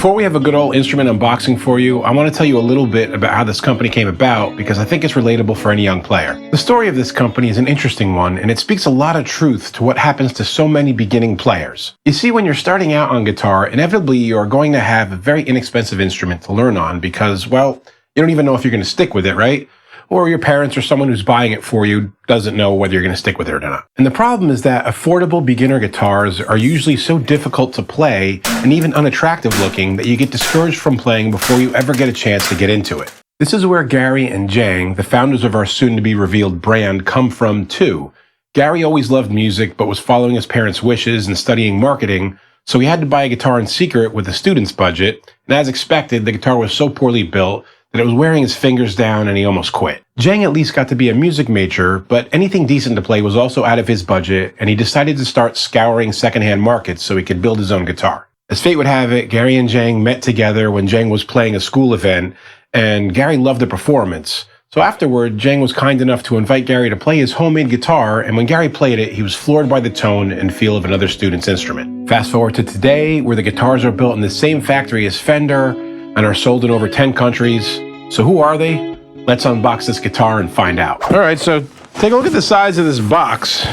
Before we have a good old instrument unboxing for you, I want to tell you a little bit about how this company came about because I think it's relatable for any young player. The story of this company is an interesting one, and it speaks a lot of truth to what happens to so many beginning players. You see, when you're starting out on guitar, inevitably you are going to have a very inexpensive instrument to learn on because, well, you don't even know if you're going to stick with it, right? Or your parents or someone who's buying it for you doesn't know whether you're going to stick with it or not. And the problem is that affordable beginner guitars are usually so difficult to play and even unattractive looking that you get discouraged from playing before you ever get a chance to get into it. This is where Gary and Jang, the founders of our soon-to-be-revealed brand, come from too. Gary always loved music but was following his parents' wishes and studying marketing, so he had to buy a guitar in secret with a student's budget, and as expected, the guitar was so poorly built that it was wearing his fingers down and he almost quit. Jang at least got to be a music major, but anything decent to play was also out of his budget, and he decided to start scouring secondhand markets so he could build his own guitar. As fate would have it, Gary and Jang met together when Jang was playing a school event, and Gary loved the performance. So afterward, Jang was kind enough to invite Gary to play his homemade guitar, and when Gary played it, he was floored by the tone and feel of another student's instrument. Fast forward to today, where the guitars are built in the same factory as Fender, and are sold in over 10 countries. So who are they? Let's unbox this guitar and find out. All right, so take a look at the size of this box.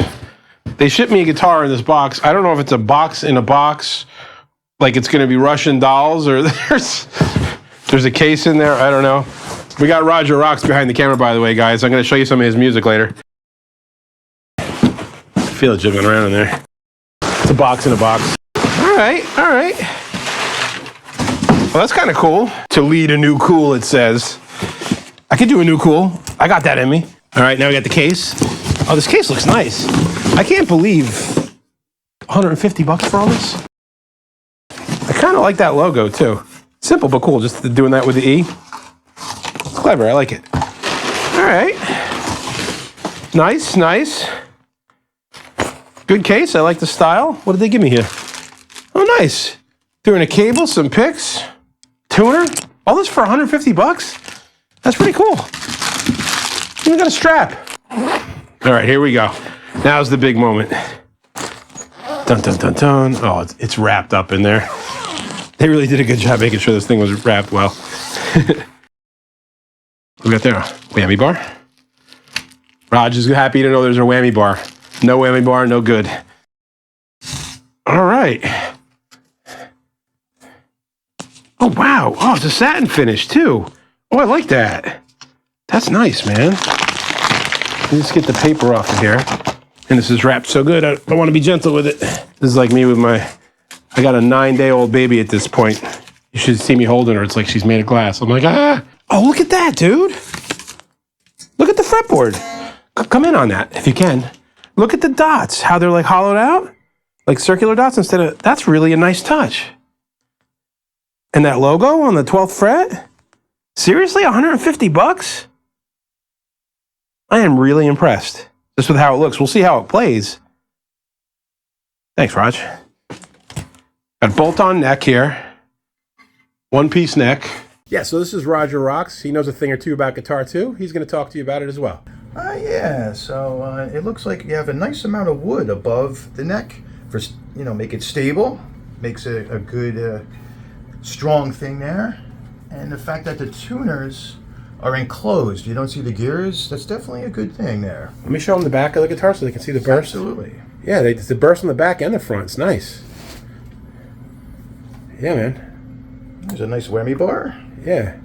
They shipped me a guitar in this box. I don't know if it's a box in a box, like it's gonna be Russian dolls, or there's a case in there, I don't know. We got Roger Rocks behind the camera, by the way, guys. I'm gonna show you some of his music later. I feel it jiggling around in there. It's a box in a box. All right, all right. Well, that's kind of cool. To lead a new cool, it says. I could do a new cool. I got that in me. All right, now we got the case. Oh, this case looks nice. I can't believe 150 bucks for all this. I kind of like that logo too. Simple but cool, just doing that with the E. Clever, I like it. All right. Nice, nice. Good case, I like the style. What did they give me here? Oh, nice. Doing a cable, some picks. Tuner? All this for 150 bucks? That's pretty cool. Even got a strap. All right, here we go. Now's the big moment. Dun, dun, dun, dun. Oh, it's wrapped up in there. They really did a good job making sure this thing was wrapped well. We got there a whammy bar. Raj is happy to know there's a whammy bar. No whammy bar, no good. All right. Oh, wow. Oh, it's a satin finish, too. Oh, I like that. That's nice, man. Let me just get the paper off of here. And this is wrapped so good, I want to be gentle with it. This is like me with I got a 9-day-old baby at this point. You should see me holding her. It's like she's made of glass. I'm like, ah. Oh, look at that, dude. Look at the fretboard. Come in on that, if you can. Look at the dots, how they're like hollowed out. Like circular dots instead of, that's really a nice touch. And that logo on the 12th fret? Seriously, 150 bucks? I am really impressed just with how it looks. We'll see how it plays. Thanks, Raj. Got bolt-on neck here. One-piece neck. Yeah, so this is Roger Rocks. He knows a thing or two about guitar too. He's going to talk to you about it as well. Yeah, so it looks like you have a nice amount of wood above the neck for, make it stable. Makes a good... strong thing there, and the fact that the tuners are enclosed, you don't see the gears, that's definitely a good thing there. Let me show them the back of the guitar so they can see the burst. Absolutely. Yeah, it's the burst on the back and the front. It's nice. Yeah, man. There's a nice whammy bar. Yeah.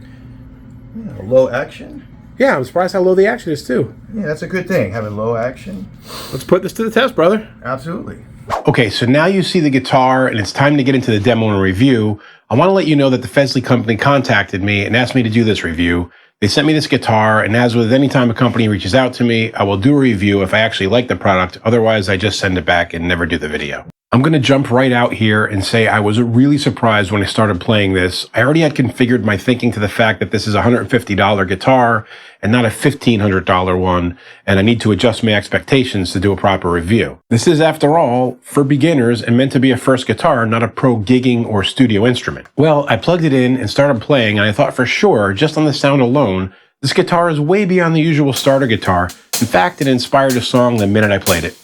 Low action. Yeah, I'm surprised how low the action is too. Yeah, that's a good thing, having low action. Let's put this to the test, brother. Absolutely. Okay, so now you see the guitar and it's time to get into the demo and review. I want to let you know that the Fesley company contacted me and asked me to do this review. They sent me this guitar, and as with any time a company reaches out to me, I will do a review if I actually like the product. Otherwise, I just send it back and never do the video. I'm going to jump right out here and say I was really surprised when I started playing this. I already had configured my thinking to the fact that this is a $150 guitar and not a $1,500 one, and I need to adjust my expectations to do a proper review. This is, after all, for beginners and meant to be a first guitar, not a pro gigging or studio instrument. Well, I plugged it in and started playing, and I thought for sure, just on the sound alone, this guitar is way beyond the usual starter guitar. In fact, it inspired a song the minute I played it.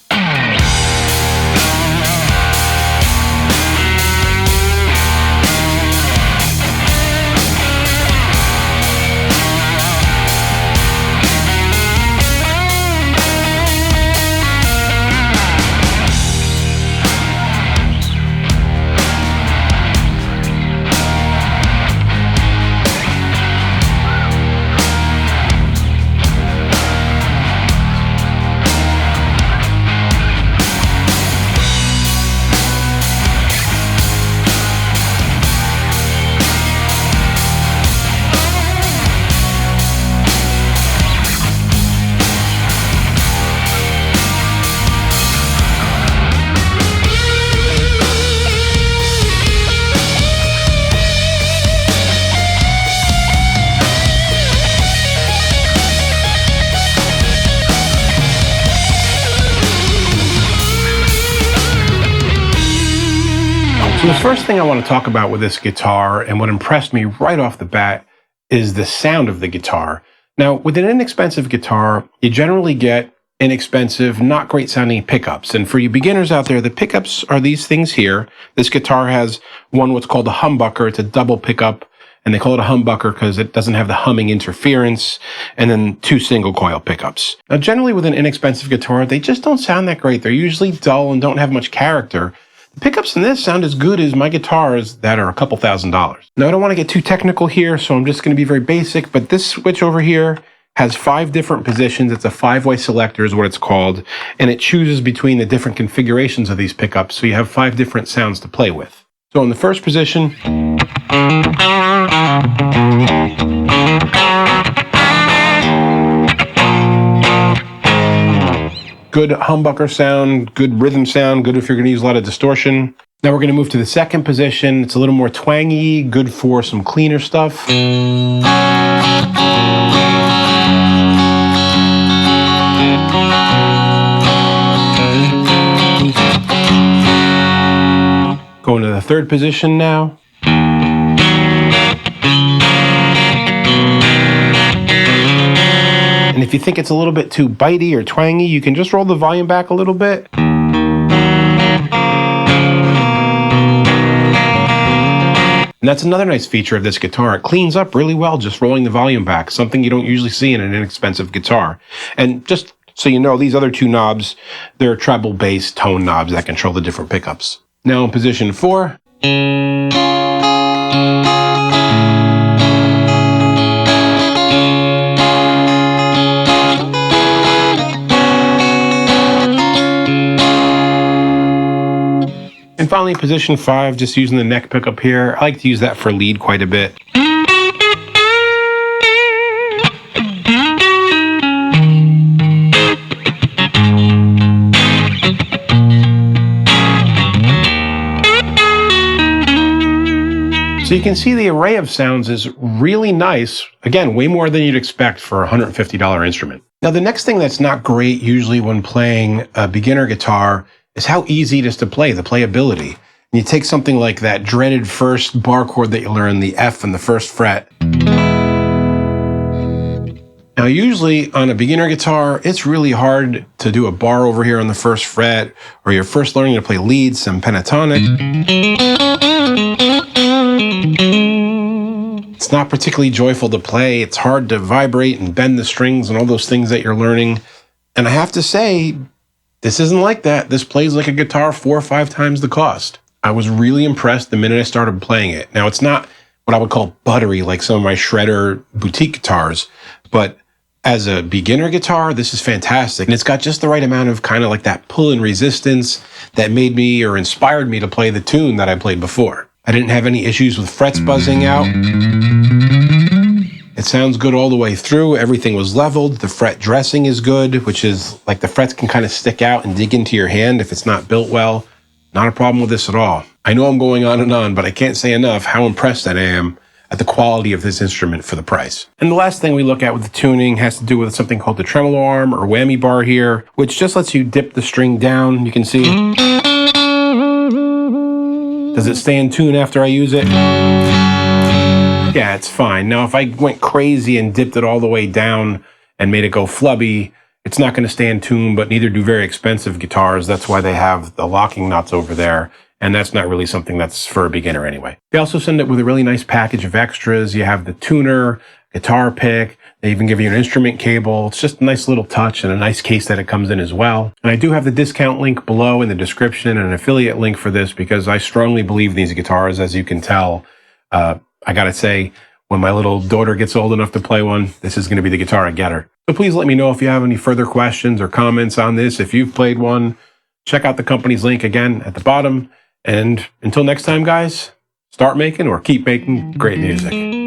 So the first thing I want to talk about with this guitar, and what impressed me right off the bat, is the sound of the guitar. Now, with an inexpensive guitar, you generally get inexpensive, not great sounding pickups. And for you beginners out there, the pickups are these things here. This guitar has what's called a humbucker. It's a double pickup, and they call it a humbucker because it doesn't have the humming interference, and then 2 single coil pickups. Now, generally with an inexpensive guitar, they just don't sound that great. They're usually dull and don't have much character. The pickups in this sound as good as my guitars that are a couple $1,000s. Now, I don't want to get too technical here, so I'm just going to be very basic, but this switch over here has 5 different positions. It's a 5-way selector is what it's called, and it chooses between the different configurations of these pickups, so you have 5 different sounds to play with. So in the first position, good humbucker sound, good rhythm sound, good if you're going to use a lot of distortion. Now we're going to move to the second position. It's a little more twangy, good for some cleaner stuff. Going to the third position now. And if you think it's a little bit too bitey or twangy, you can just roll the volume back a little bit. And that's another nice feature of this guitar. It cleans up really well just rolling the volume back, something you don't usually see in an inexpensive guitar. And just so you know, these other 2 knobs, they're treble bass tone knobs that control the different pickups. Now in position 4. And finally, position 5, just using the neck pickup here. I like to use that for lead quite a bit. So you can see the array of sounds is really nice. Again, way more than you'd expect for a $150 instrument. Now, the next thing that's not great usually when playing a beginner guitar is how easy it is to play, the playability. And you take something like that dreaded first bar chord that you learn, the F and the first fret. Now, usually on a beginner guitar, it's really hard to do a bar over here on the first fret, or you're first learning to play leads, some pentatonic. It's not particularly joyful to play. It's hard to vibrate and bend the strings and all those things that you're learning. And I have to say, this isn't like that. This plays like a guitar 4 or 5 times the cost. I was really impressed the minute I started playing it. Now, it's not what I would call buttery like some of my Shredder boutique guitars, but as a beginner guitar, this is fantastic. And it's got just the right amount of kind of like that pull and resistance that made me or inspired me to play the tune that I played before. I didn't have any issues with frets buzzing out. It sounds good all the way through. Everything was leveled. The fret dressing is good, which is like the frets can kind of stick out and dig into your hand if it's not built well. Not a problem with this at all. I know I'm going on and on, but I can't say enough how impressed I am at the quality of this instrument for the price. And the last thing we look at with the tuning has to do with something called the tremolo arm or whammy bar here, which just lets you dip the string down. You can see. Does it stay in tune after I use it? Yeah, it's fine. Now, if I went crazy and dipped it all the way down and made it go flubby, it's not going to stay in tune, but neither do very expensive guitars. That's why they have the locking nuts over there. And that's not really something that's for a beginner anyway. They also send it with a really nice package of extras. You have the tuner, guitar pick. They even give you an instrument cable. It's just a nice little touch and a nice case that it comes in as well. And I do have the discount link below in the description and an affiliate link for this because I strongly believe these guitars, as you can tell. I gotta say, when my little daughter gets old enough to play one, this is gonna be the guitar I get her. So please let me know if you have any further questions or comments on this. If you've played one, check out the company's link again at the bottom. And until next time, guys, start making or keep making great music.